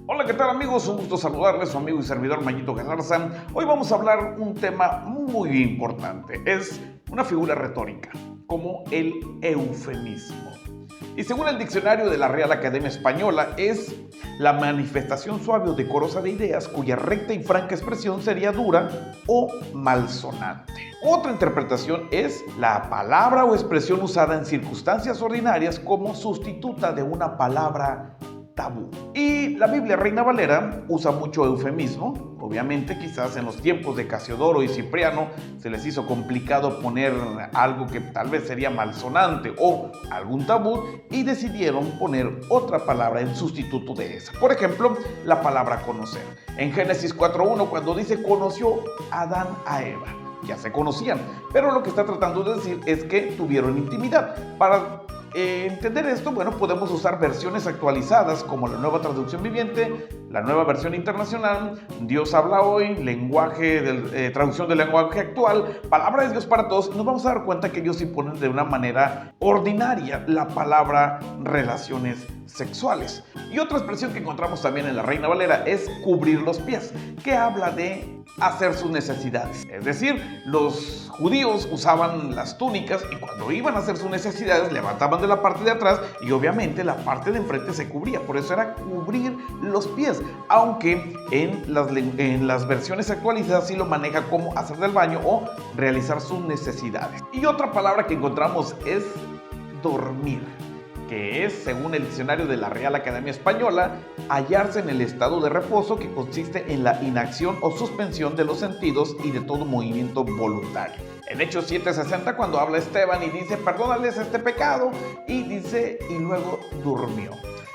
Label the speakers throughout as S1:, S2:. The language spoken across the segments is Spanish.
S1: Hola, ¿qué tal amigos? Un gusto saludarles, su amigo y servidor Mayito Galarza. Hoy vamos a hablar un tema muy importante. Es una figura retórica, como el eufemismo. Y según el diccionario de la Real Academia Española, es la manifestación suave o decorosa de ideas cuya recta y franca expresión sería dura o malsonante. Otra interpretación es la palabra o expresión usada en circunstancias ordinarias como sustituta de una palabra tabú. Y la Biblia Reina Valera usa mucho eufemismo. Obviamente, quizás en los tiempos de Casiodoro y Cipriano se les hizo complicado poner algo que tal vez sería malsonante o algún tabú y decidieron poner otra palabra en sustituto de esa. Por ejemplo, la palabra conocer. En Génesis 4:1, cuando dice conoció Adán a Eva. Ya se conocían, pero lo que está tratando de decir es que tuvieron intimidad. Para entender esto, bueno, podemos usar versiones actualizadas como la Nueva Traducción Viviente, la Nueva Versión Internacional, Dios habla hoy, traducción del lenguaje actual, Palabra de Dios para todos. Nos vamos a dar cuenta que ellos sí ponen de una manera ordinaria la palabra relaciones sexuales. Y otra expresión que encontramos también en la Reina Valera es cubrir los pies, que habla de hacer sus necesidades. Es decir, los judíos usaban las túnicas y cuando iban a hacer sus necesidades levantaban de la parte de atrás y obviamente la parte de enfrente se cubría. Por eso era cubrir los pies, aunque en las versiones actualizadas sí lo maneja como hacer del baño o realizar sus necesidades. Y otra palabra que encontramos es dormir, que es, según el diccionario de la Real Academia Española, hallarse en el estado de reposo que consiste en la inacción o suspensión de los sentidos y de todo movimiento voluntario. En Hechos 7:60, cuando habla Esteban y dice, perdónales este pecado, y dice, y luego durmió.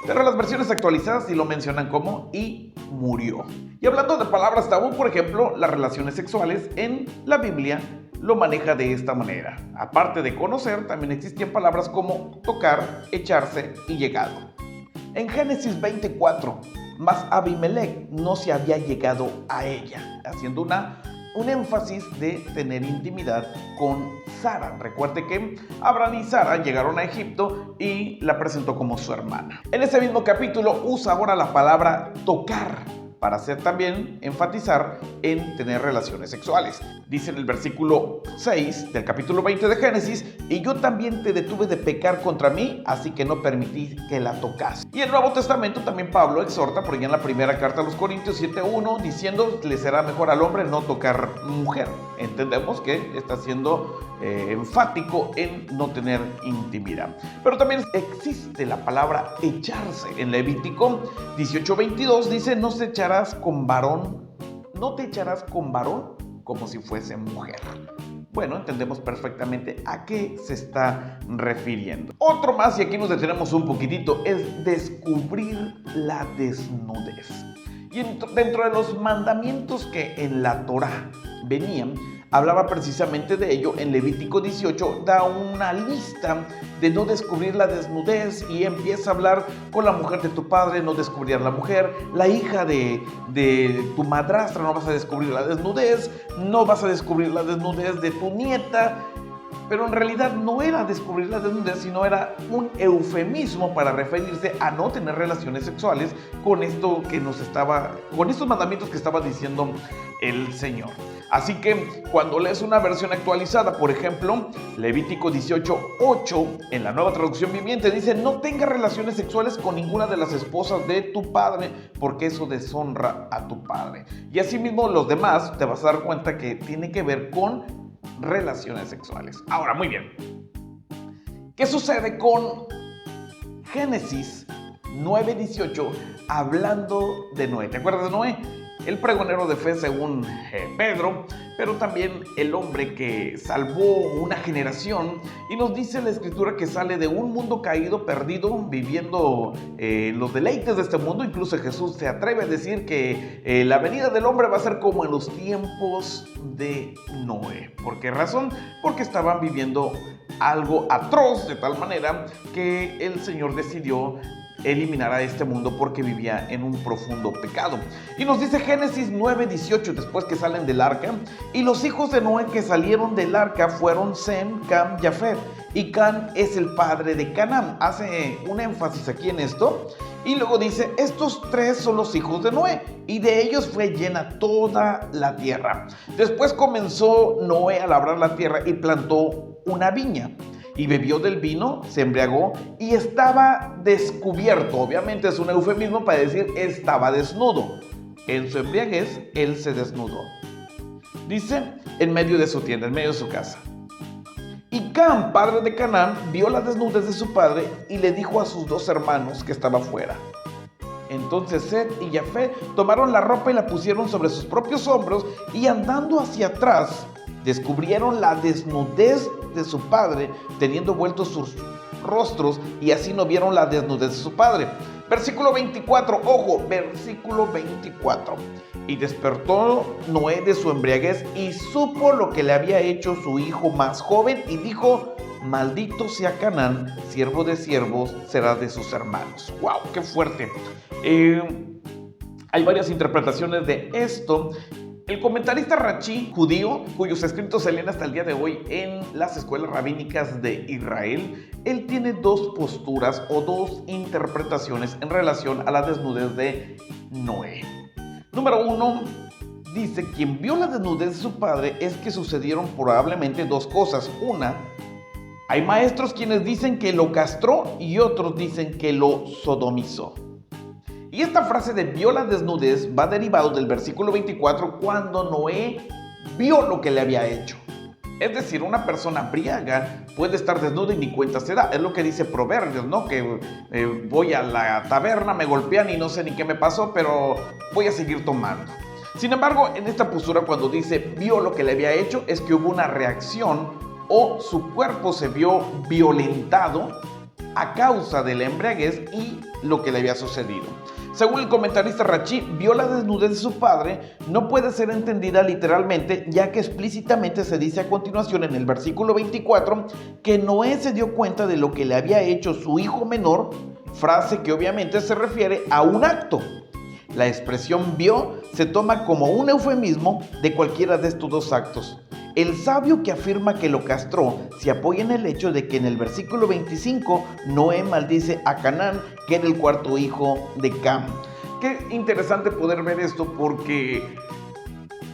S1: Pero las versiones actualizadas sí lo mencionan como, y murió. Y hablando de palabras tabú, por ejemplo, las relaciones sexuales en la Biblia lo maneja de esta manera. Aparte de conocer, también existían palabras como tocar, echarse y llegado. En Génesis 24, mas Abimelech no se había llegado a ella, haciendo un énfasis de tener intimidad con Sara. Recuerde que Abraham y Sara llegaron a Egipto y la presentó como su hermana. En ese mismo capítulo usa ahora la palabra tocar, para hacer también enfatizar en tener relaciones sexuales. Dice en el versículo 6 del capítulo 20 de Génesis, y yo también te detuve de pecar contra mí, así que no permití que la tocase. Y en el Nuevo Testamento también Pablo exhorta, por allá en la primera carta a los Corintios 7:1, diciendo que le será mejor al hombre no tocar mujer. Entendemos que está siendo enfático en no tener intimidad. Pero también existe la palabra echarse. En Levítico 18:22 dice, no te echarás con varón como si fuese mujer. Bueno, entendemos perfectamente a qué se está refiriendo. Otro más, y aquí nos detenemos un poquitito, es descubrir la desnudez. Y dentro de los mandamientos que en la Torá venían, hablaba precisamente de ello. En Levítico 18 da una lista de no descubrir la desnudez y empieza a hablar con la mujer de tu padre, no descubrir a la mujer, la hija de tu madrastra, no vas a descubrir la desnudez, no vas a descubrir la desnudez de tu nieta. Pero en realidad no era descubrir la desnudez, sino era un eufemismo para referirse a no tener relaciones sexuales con estos mandamientos que estaba diciendo el Señor. Así que cuando lees una versión actualizada, por ejemplo, Levítico 18:8, en la Nueva Traducción Viviente, dice, no tengas relaciones sexuales con ninguna de las esposas de tu padre, porque eso deshonra a tu padre. Y asimismo los demás, te vas a dar cuenta que tiene que ver con relaciones sexuales. Ahora, muy bien, ¿qué sucede con Génesis 9:18 hablando de Noé? ¿Te acuerdas de Noé? El pregonero de fe según Pedro, pero también el hombre que salvó una generación, y nos dice la escritura que sale de un mundo caído, perdido, viviendo los deleites de este mundo. Incluso Jesús se atreve a decir que la venida del hombre va a ser como en los tiempos de Noé. ¿Por qué razón? Porque estaban viviendo algo atroz, de tal manera que el Señor decidió eliminar a este mundo porque vivía en un profundo pecado. Y nos dice Génesis 9:18, después que salen del arca, y los hijos de Noé que salieron del arca fueron Sem, Cam, Jafet. y Cam es el padre de Canaán. Hace un énfasis aquí en esto y luego dice, estos tres son los hijos de Noé y de ellos fue llena toda la tierra. Después comenzó Noé a labrar la tierra y plantó una viña. Y bebió del vino, se embriagó y estaba descubierto. Obviamente es un eufemismo para decir estaba desnudo. En su embriaguez, él se desnudó. Dice, en medio de su tienda, en medio de su casa. Y Cam, padre de Canaán, vio la desnudez de su padre y le dijo a sus dos hermanos que estaba fuera. Entonces Set y Jafet tomaron la ropa y la pusieron sobre sus propios hombros y andando hacia atrás, descubrieron la desnudez de su padre, teniendo vueltos sus rostros, y así no vieron la desnudez de su padre. Versículo 24, ojo, versículo 24. Y despertó Noé de su embriaguez y supo lo que le había hecho su hijo más joven y dijo, maldito sea Canaán, siervo de siervos será de sus hermanos. ¡Wow! ¡Qué fuerte! Hay varias interpretaciones de esto. El comentarista Rachi, judío, cuyos escritos se leen hasta el día de hoy en las escuelas rabínicas de Israel, él tiene dos posturas o dos interpretaciones en relación a la desnudez de Noé. Número uno, dice, quien vio la desnudez de su padre es que sucedieron probablemente dos cosas. Una, hay maestros quienes dicen que lo castró y otros dicen que lo sodomizó. Y esta frase de vio la desnudez va derivado del versículo 24 cuando Noé vio lo que le había hecho. Es decir, una persona briaga puede estar desnuda y ni cuenta se da. Es lo que dice Proverbios, ¿no? Que voy a la taberna, me golpean y no sé ni qué me pasó, pero voy a seguir tomando. Sin embargo, en esta postura cuando dice vio lo que le había hecho es que hubo una reacción o su cuerpo se vio violentado a causa de la embriaguez y lo que le había sucedido. Según el comentarista Rachi, vio la desnudez de su padre no puede ser entendida literalmente, ya que explícitamente se dice a continuación en el versículo 24 que Noé se dio cuenta de lo que le había hecho su hijo menor, frase que obviamente se refiere a un acto. La expresión vio se toma como un eufemismo de cualquiera de estos dos actos. El sabio que afirma que lo castró se apoya en el hecho de que en el versículo 25 Noé maldice a Canaán, que era el cuarto hijo de Cam. Qué interesante poder ver esto porque,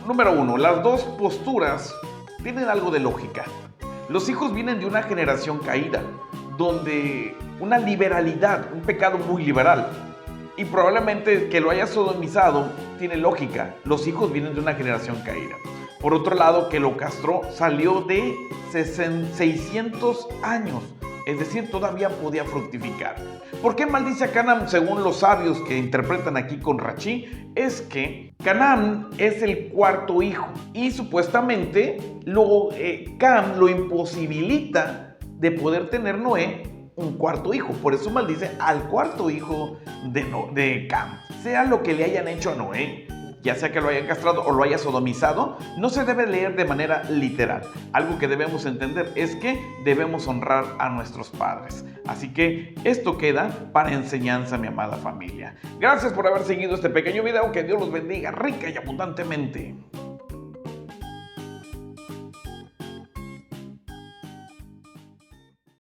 S1: número uno, las dos posturas tienen algo de lógica. Los hijos vienen de una generación caída, donde una liberalidad, un pecado muy liberal, y probablemente que lo haya sodomizado tiene lógica. Los hijos vienen de una generación caída. Por otro lado, que lo castró salió de 600 años, es decir, todavía podía fructificar. ¿Por qué maldice a Canaán? Según los sabios que interpretan aquí con Rachi, es que Canaán es el cuarto hijo y supuestamente Cam lo imposibilita de poder tener Noé un cuarto hijo. Por eso maldice al cuarto hijo de Cam. Sea lo que le hayan hecho a Noé, ya sea que lo haya castrado o lo haya sodomizado, no se debe leer de manera literal. Algo que debemos entender es que debemos honrar a nuestros padres. Así que esto queda para enseñanza, mi amada familia. Gracias por haber seguido este pequeño video. Que Dios los bendiga rica y abundantemente.